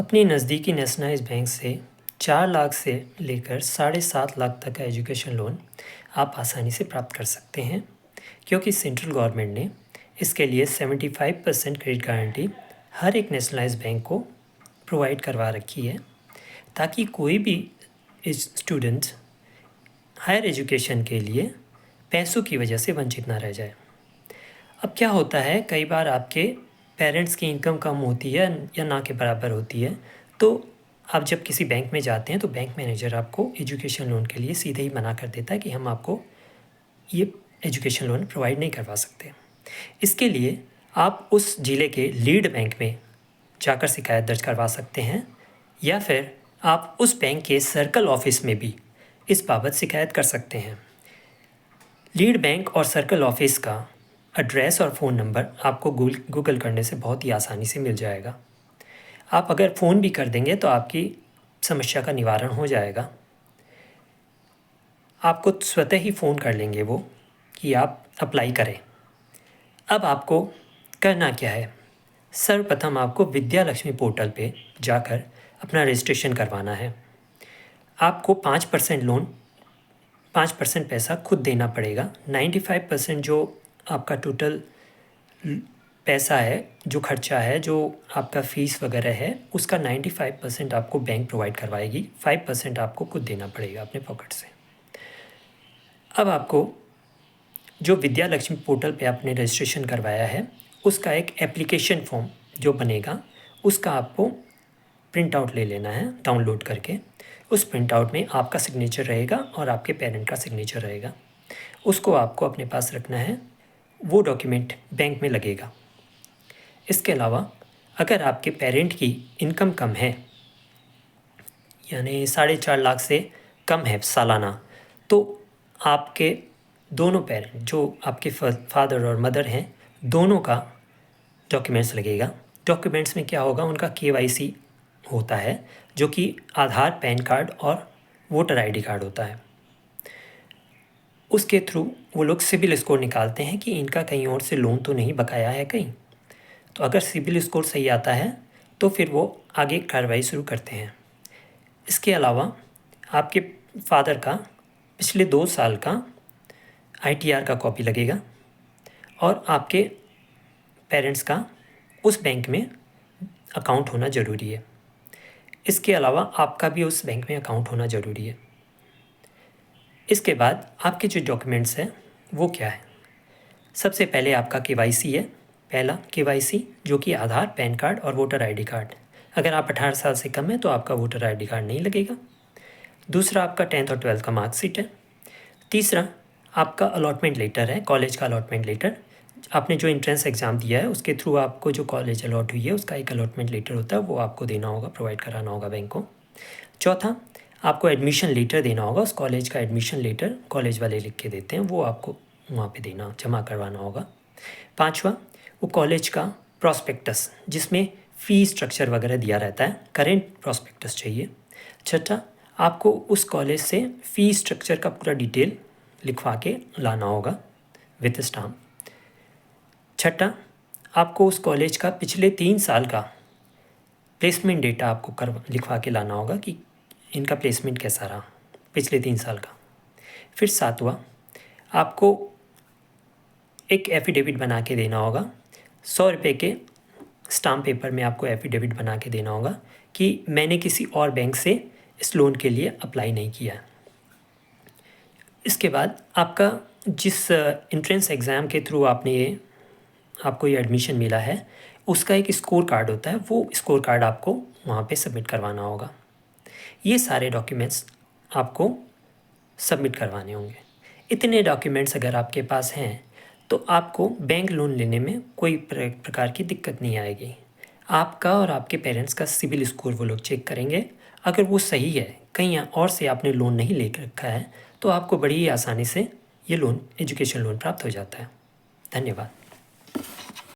अपने नज़दीकी nationalised bank से 4 लाख से लेकर 7.5 लाख तक का एजुकेशन लोन आप आसानी से प्राप्त कर सकते हैं, क्योंकि सेंट्रल गवर्नमेंट ने इसके लिए 75% क्रेडिट गारंटी हर एक नेशनलाइज्ड बैंक को प्रोवाइड करवा रखी है, ताकि कोई भी स्टूडेंट हायर एजुकेशन के लिए पैसों की वजह से वंचित ना रह जाए। अब क्या होता है, कई बार आपके पेरेंट्स की इनकम कम होती है या ना के बराबर होती है, तो आप जब किसी बैंक में जाते हैं तो बैंक मैनेजर आपको एजुकेशन लोन के लिए सीधे ही मना कर देता है कि हम आपको ये एजुकेशन लोन प्रोवाइड नहीं करवा सकते। इसके लिए आप उस ज़िले के लीड बैंक में जाकर शिकायत दर्ज करवा सकते हैं, या फिर आप उस बैंक के सर्कल ऑफिस में भी इस बाबत शिकायत कर सकते हैं। लीड बैंक और सर्कल ऑफिस का एड्रेस और फ़ोन नंबर आपको गूगल करने से बहुत ही आसानी से मिल जाएगा। आप अगर फ़ोन भी कर देंगे तो आपकी समस्या का निवारण हो जाएगा। आपको स्वतः ही फ़ोन कर लेंगे वो कि आप अप्लाई करें। अब आपको करना क्या है, सर्वप्रथम आपको विद्या लक्ष्मी पोर्टल पे जाकर अपना रजिस्ट्रेशन करवाना है। आपको 5% लोन 5% पैसा खुद देना पड़ेगा। 95% जो आपका टोटल पैसा है, जो खर्चा है, जो आपका फ़ीस वगैरह है, उसका 95% आपको बैंक प्रोवाइड करवाएगी। 5% आपको खुद देना पड़ेगा अपने पॉकेट से। अब आपको जो विद्या लक्ष्मी पोर्टल पे आपने रजिस्ट्रेशन करवाया है, उसका एक एप्लीकेशन फॉर्म जो बनेगा, उसका आपको प्रिंट आउट ले लेना है डाउनलोड करके। उस प्रिंट आउट में आपका सिग्नेचर रहेगा और आपके पेरेंट का सिग्नेचर रहेगा। उसको आपको अपने पास रखना है, वो डॉक्यूमेंट बैंक में लगेगा। इसके अलावा अगर आपके पेरेंट की इनकम कम है, यानी 4.5 लाख से कम है सालाना, तो आपके दोनों पेरेंट, जो आपके फादर और मदर हैं, दोनों का डॉक्यूमेंट्स लगेगा। डॉक्यूमेंट्स में क्या होगा, उनका KYC होता है, जो कि आधार, पैन कार्ड और वोटर ID कार्ड होता है। उसके थ्रू वो लोग सिबिल स्कोर निकालते हैं कि इनका कहीं और से लोन तो नहीं बकाया है कहीं। तो अगर सिबिल स्कोर सही आता है तो फिर वो आगे कार्रवाई शुरू करते हैं। इसके अलावा आपके फादर का पिछले 2 साल का ITR का कॉपी लगेगा, और आपके पेरेंट्स का उस बैंक में अकाउंट होना ज़रूरी है। इसके अलावा आपका भी उस बैंक में अकाउंट होना ज़रूरी है। इसके बाद आपके जो डॉक्यूमेंट्स हैं वो क्या है, सबसे पहले आपका KYC है। पहला KYC जो कि आधार, पैन कार्ड और वोटर ID कार्ड। अगर आप 18 साल से कम है तो आपका वोटर ID कार्ड नहीं लगेगा। दूसरा आपका 10th और 12th का मार्कशीट है। तीसरा आपका अलॉटमेंट लेटर है, कॉलेज का अलॉटमेंट लेटर। आपने जो एंट्रेंस एग्ज़ाम दिया है उसके थ्रू आपको जो कॉलेज अलॉट हुई है उसका एक अलॉटमेंट लेटर होता है, वो आपको देना होगा, प्रोवाइड कराना होगा बैंक को। चौथा आपको एडमिशन लेटर देना होगा। उस कॉलेज का एडमिशन लेटर कॉलेज वाले लिख के देते हैं, वो आपको वहाँ पे देना, जमा करवाना होगा। पांचवा वो कॉलेज का प्रॉस्पेक्टस, जिसमें फ़ी स्ट्रक्चर वगैरह दिया रहता है, करेंट प्रॉस्पेक्टस चाहिए। छठा आपको उस कॉलेज से फ़ी स्ट्रक्चर का पूरा डिटेल लिखवा के लाना होगा विथ स्टाम्प। छठा आपको उस कॉलेज का पिछले 3 साल का प्लेसमेंट डेटा आपको लिखवा के लाना होगा कि इनका प्लेसमेंट कैसा रहा पिछले 3 साल का। फिर सातवां आपको एक एफिडेविट बना के देना होगा। 100 रुपये के स्टाम्प पेपर में आपको एफिडेविट बना के देना होगा कि मैंने किसी और बैंक से इस लोन के लिए अप्लाई नहीं किया। इसके बाद आपका जिस एंट्रेंस एग्ज़ाम के थ्रू आपको ये एडमिशन मिला है, उसका एक स्कोर कार्ड होता है, वो स्कोर कार्ड आपको वहाँ पे सबमिट करवाना होगा। ये सारे डॉक्यूमेंट्स आपको सबमिट करवाने होंगे। इतने डॉक्यूमेंट्स अगर आपके पास हैं तो आपको बैंक लोन लेने में कोई प्रकार की दिक्कत नहीं आएगी। आपका और आपके पेरेंट्स का सिबिल स्कोर वो लोग चेक करेंगे। अगर वो सही है, कहीं और से आपने लोन नहीं ले रखा है, तो आपको बड़ी ही आसानी से ये लोन, एजुकेशन लोन प्राप्त हो जाता है। धन्यवाद।